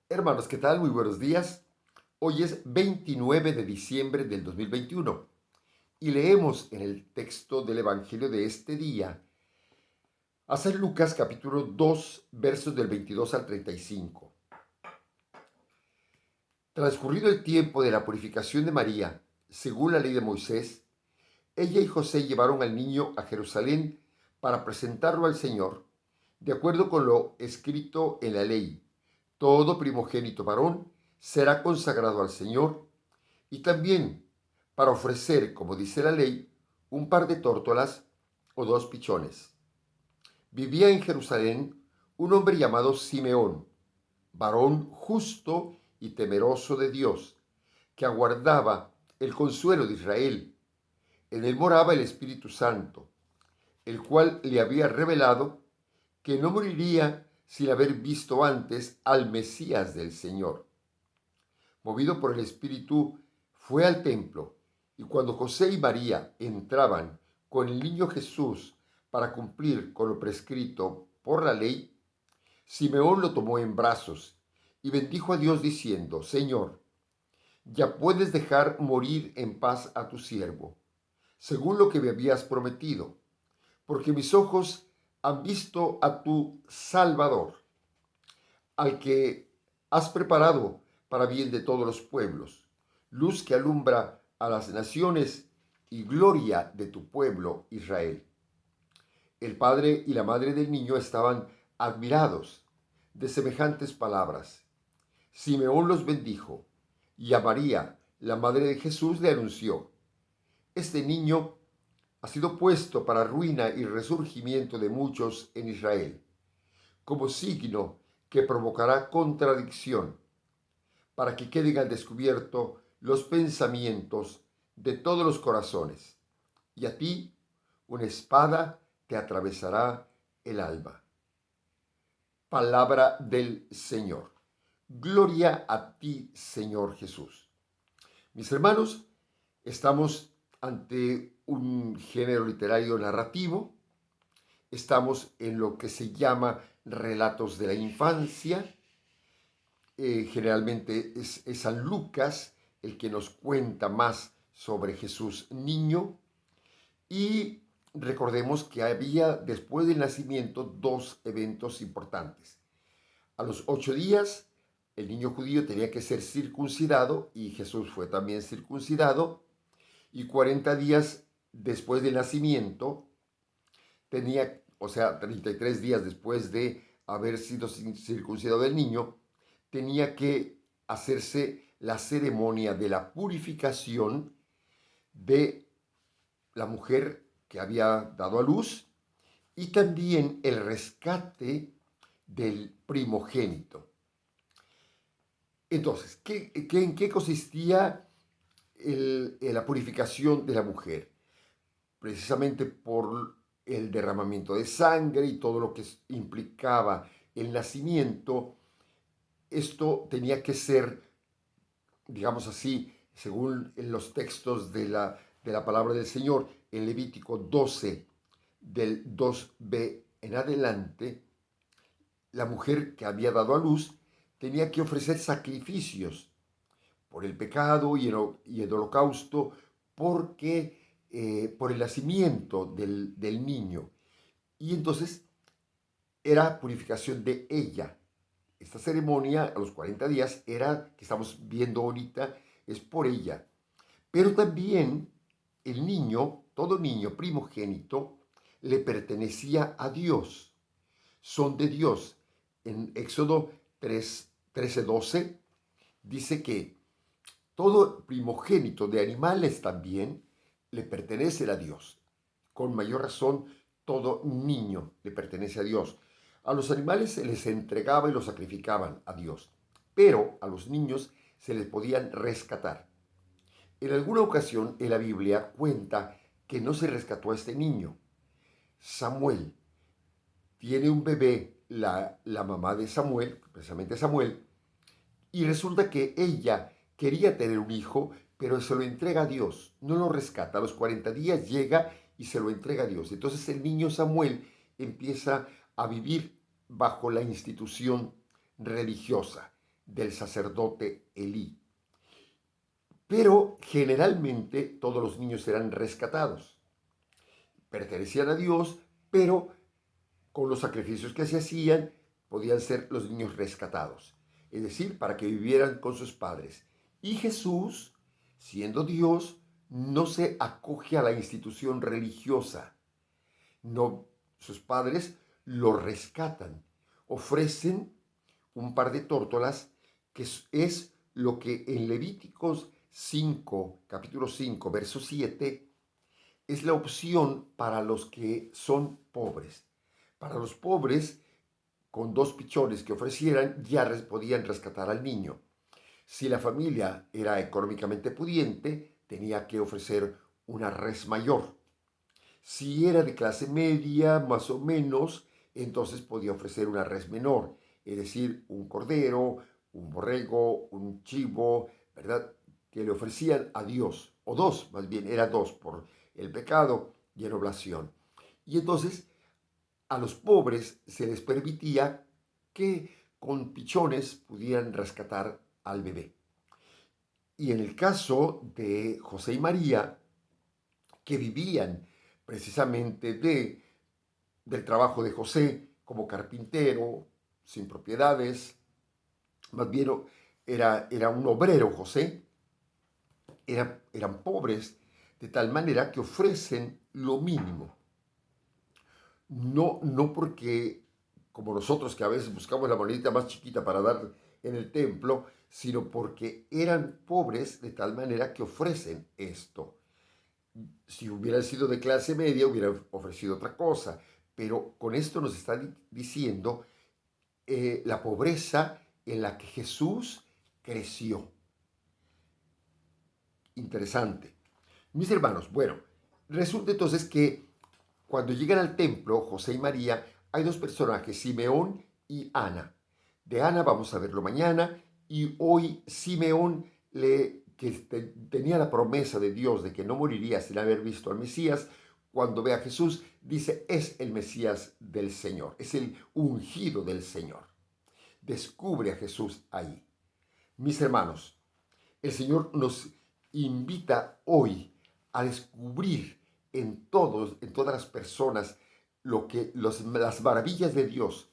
Hermanos, ¿qué tal? Muy buenos días. Hoy es 29 de diciembre del 2021 y leemos en el texto del Evangelio de este día a San Lucas capítulo 2 versos del 22 al 35. Transcurrido el tiempo de la purificación de María, según la ley de Moisés, ella y José llevaron al niño a Jerusalén para presentarlo al Señor, de acuerdo con lo escrito en la ley. Todo primogénito varón será consagrado al Señor y también para ofrecer, como dice la ley, un par de tórtolas o dos pichones. Vivía en Jerusalén un hombre llamado Simeón, varón justo y temeroso de Dios, que aguardaba el consuelo de Israel. En él moraba el Espíritu Santo, el cual le había revelado que no moriría sin haber visto antes al Mesías del Señor. Movido por el Espíritu, fue al templo, y cuando José y María entraban con el niño Jesús para cumplir con lo prescrito por la ley, Simeón lo tomó en brazos y bendijo a Dios diciendo: Señor, ya puedes dejar morir en paz a tu siervo, según lo que me habías prometido, porque mis ojos han visto a tu Salvador, al que has preparado para bien de todos los pueblos, luz que alumbra a las naciones y gloria de tu pueblo Israel. El padre y la madre del niño estaban admirados de semejantes palabras. Simeón los bendijo, y a María, la madre de Jesús, le anunció: Este niño ha sido puesto para ruina y resurgimiento de muchos en Israel, como signo que provocará contradicción, para que queden al descubierto los pensamientos de todos los corazones. Y a ti una espada te atravesará el alma. Palabra del Señor. Gloria a ti, Señor Jesús. Mis hermanos, estamos ante un género literario narrativo. Estamos en lo que se llama relatos de la infancia. Generalmente es San Lucas el que nos cuenta más sobre Jesús niño. Y recordemos que había después del nacimiento dos eventos importantes. A los 8 días el niño judío tenía que ser circuncidado y Jesús fue también circuncidado. Y 40 días después del nacimiento tenía, o sea, 33 días después de haber sido circuncidado el niño, tenía que hacerse la ceremonia de la purificación de la mujer que había dado a luz y también el rescate del primogénito. Entonces, ¿en qué consistía la purificación de la mujer? Precisamente por el derramamiento de sangre y todo lo que implicaba el nacimiento. Esto tenía que ser, digamos así, según los textos de la palabra del Señor, en Levítico 12, del 2b en adelante, la mujer que había dado a luz tenía que ofrecer sacrificios por el pecado y el holocausto, porque por el nacimiento del niño. Y entonces era purificación de ella. Esta ceremonia a los 40 días era, que estamos viendo ahorita, es por ella. Pero también el niño, todo niño primogénito, le pertenecía a Dios. Son de Dios. En Éxodo 13:12 dice que todo primogénito de animales también le pertenece a Dios. Con mayor razón, todo niño le pertenece a Dios. A los animales se les entregaba y los sacrificaban a Dios, pero a los niños se les podían rescatar. En alguna ocasión en la Biblia cuenta que no se rescató a este niño. Samuel tiene un bebé, la mamá de Samuel, precisamente Samuel, y resulta que ella quería tener un hijo, pero se lo entrega a Dios, no lo rescata. A los 40 días llega y se lo entrega a Dios. Entonces el niño Samuel empieza a vivir bajo la institución religiosa. del sacerdote Elí. Pero generalmente todos los niños eran rescatados. Pertenecían a Dios, pero con los sacrificios que se hacían podían ser los niños rescatados. Es decir, para que vivieran con sus padres. Y Jesús, siendo Dios, no se acoge a la institución religiosa. No, sus padres lo rescatan, ofrecen un par de tórtolas, que es lo que en Levíticos 5, capítulo 5, verso 7, es la opción para los que son pobres. Para los pobres, con 2 pichones que ofrecieran, ya podían rescatar al niño. Si la familia era económicamente pudiente, tenía que ofrecer una res mayor. Si era de clase media, más o menos, entonces podía ofrecer una res menor, es decir, un cordero, un borrego, un chivo, ¿verdad? Que le ofrecían a Dios, o 2, más bien, era 2 por el pecado y en oblación. Y entonces a los pobres se les permitía que con pichones pudieran rescatar al bebé. Y en el caso de José y María, que vivían precisamente del trabajo de José como carpintero, sin propiedades, más bien era un obrero José, eran pobres de tal manera que ofrecen lo mínimo. No porque, como nosotros que a veces buscamos la monedita más chiquita para dar en el templo, sino porque eran pobres de tal manera que ofrecen esto. Si hubieran sido de clase media, hubieran ofrecido otra cosa. Pero con esto nos está diciendo la pobreza en la que Jesús creció. Interesante. Mis hermanos, bueno, resulta entonces que cuando llegan al templo, José y María, hay 2 personajes, Simeón y Ana. De Ana vamos a verlo mañana, y hoy Simeón, que tenía la promesa de Dios de que no moriría sin haber visto al Mesías, cuando ve a Jesús, dice, es el Mesías del Señor, es el ungido del Señor. Descubre a Jesús ahí. Mis hermanos, el Señor nos invita hoy a descubrir en todas las personas las maravillas de Dios.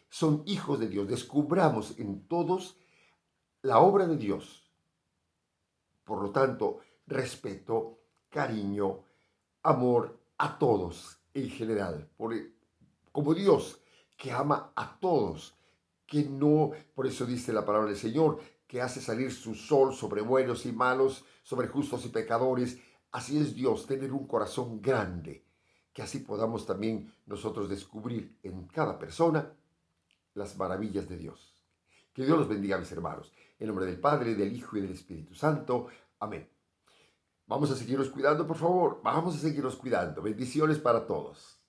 Son hijos de Dios. Descubramos en todos la obra de Dios. Por lo tanto, respeto, cariño, amor a todos en general. Como Dios que ama a todos, que no, por eso dice la palabra del Señor, que hace salir su sol sobre buenos y malos, sobre justos y pecadores. Así es Dios, tener un corazón grande, que así podamos también nosotros descubrir en cada persona las maravillas de Dios. Que Dios los bendiga, mis hermanos. En nombre del Padre, del Hijo y del Espíritu Santo. Amén. Vamos a seguirnos cuidando, por favor. Vamos a seguirnos cuidando. Bendiciones para todos.